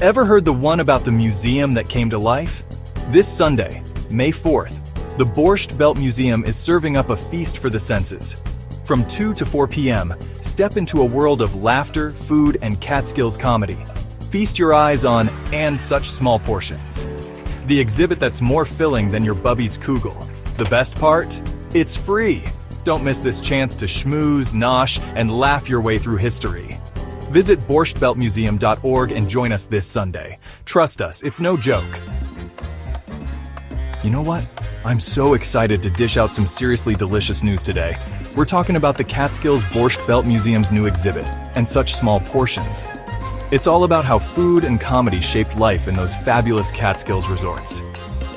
Ever heard the one about the museum that came to life? This Sunday, May 4th, the Borscht Belt Museum is serving up a feast for the senses. From 2 to 4 p.m., step into a world of laughter, food, and Catskills comedy. Feast your eyes on And Such Small Portions, the exhibit that's more filling than your bubby's kugel. The best part? It's free. Don't miss this chance to schmooze, nosh, and laugh your way through history. Visit borschtbeltmuseum.org and join us this Sunday. Trust us, it's no joke. You know what? I'm so excited to dish out some seriously delicious news today. We're talking about the Catskills Borscht Belt Museum's new exhibit, And Such Small Portions. It's all about how food and comedy shaped life in those fabulous Catskills resorts.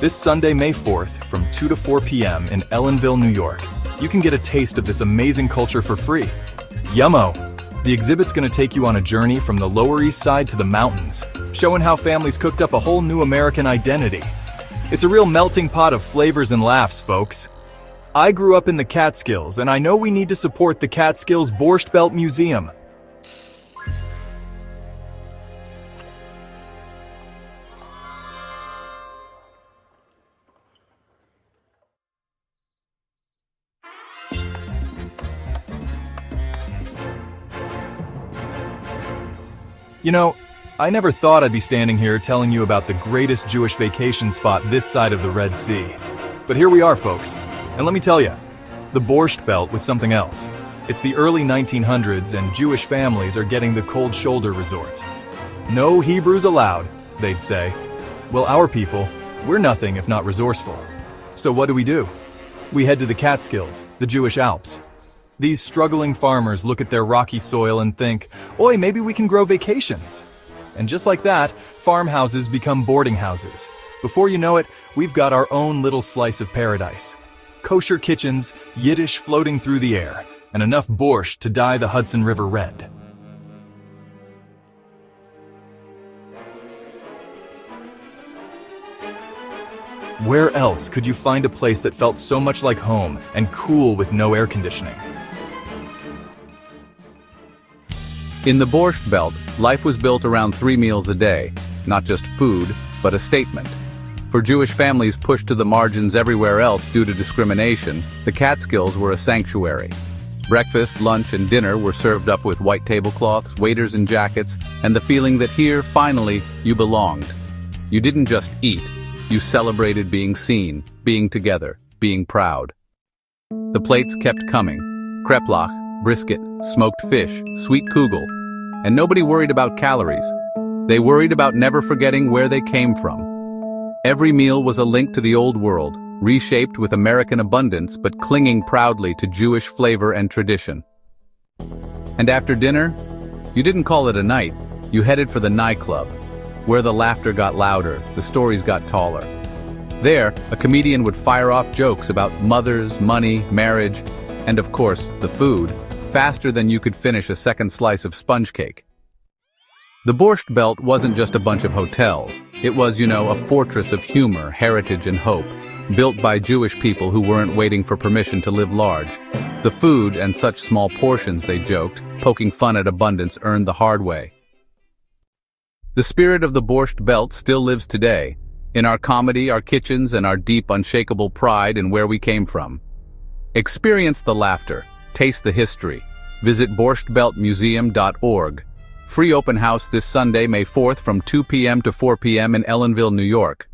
This Sunday, May 4th, from 2 to 4 p.m. in Ellenville, New York, you can get a taste of this amazing culture for free. Yummo! The exhibit's gonna take you on a journey from the Lower East Side to the mountains, showing how families cooked up a whole new American identity. It's a real melting pot of flavors and laughs, folks. I grew up in the Catskills, and I know we need to support the Catskills Borscht Belt Museum. You know, I never thought I'd be standing here telling you about the greatest Jewish vacation spot this side of the Red Sea. But here we are, folks. And let me tell you, the Borscht Belt was something else. It's the early 1900s and Jewish families are getting the cold shoulder resorts. No Hebrews allowed, they'd say. Well, our people, we're nothing if not resourceful. So what do? We head to the Catskills, the Jewish Alps. These struggling farmers look at their rocky soil and think, "Oi, maybe we can grow vacations." And just like that, farmhouses become boarding houses. Before you know it, we've got our own little slice of paradise. Kosher kitchens, Yiddish floating through the air, and enough borscht to dye the Hudson River red. Where else could you find a place that felt so much like home and cool with no air conditioning? In the Borscht Belt, life was built around 3 meals a day, not just food, but a statement. For Jewish families pushed to the margins everywhere else due to discrimination, the Catskills were a sanctuary. Breakfast, lunch, and dinner were served up with white tablecloths, waiters in jackets, and the feeling that here, finally, you belonged. You didn't just eat, you celebrated being seen, being together, being proud. The plates kept coming. Kreplach, brisket, smoked fish, sweet kugel. And nobody worried about calories. They worried about never forgetting where they came from. Every meal was a link to the old world, reshaped with American abundance but clinging proudly to Jewish flavor and tradition. And after dinner, you didn't call it a night, you headed for the nightclub, where the laughter got louder, the stories got taller. There, a comedian would fire off jokes about mothers, money, marriage, and of course, the food, faster than you could finish a second slice of sponge cake. The Borscht Belt wasn't just a bunch of hotels. It was, a fortress of humor, heritage, and hope, built by Jewish people who weren't waiting for permission to live large. The food and such small portions, they joked, poking fun at abundance earned the hard way. The spirit of the Borscht Belt still lives today, in our comedy, our kitchens, and our deep, unshakable pride in where we came from. Experience the laughter. Taste the history. Visit borschtbeltmuseum.org. Free open house this Sunday, May 4th from 2 p.m. to 4 p.m. in Ellenville, New York.